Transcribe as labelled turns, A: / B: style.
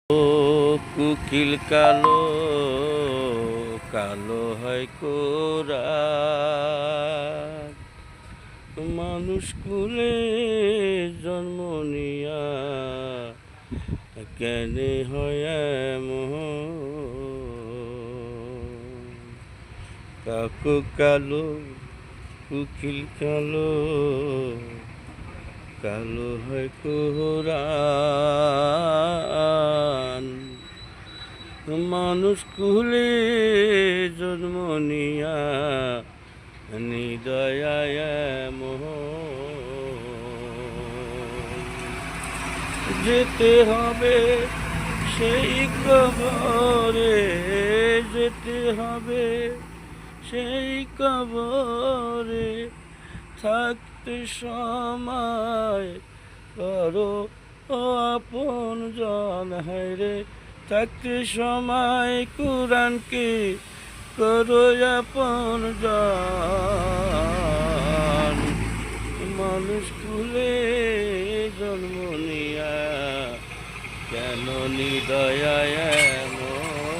A: ও কুকিল কালো কালো হয় কোরাত, মানুষ কুলে জন্ম নিয়া কেনে হয় এমন। কাকু কালো কুকিল কালো কালো হয় কোরান, মানুষ কুলে জন্ম নিয়া নিদয়ায় যেতে হবে সেই কবরে, যেতে হবে সেই কবরে, থাকতে সময় করো ও আপন জন। হায়রে থাকতে সময় কুরআনকে করো আপন জন। মানুষ কুলে জন্ম নিয়া কেন নিদয়ায় এমন।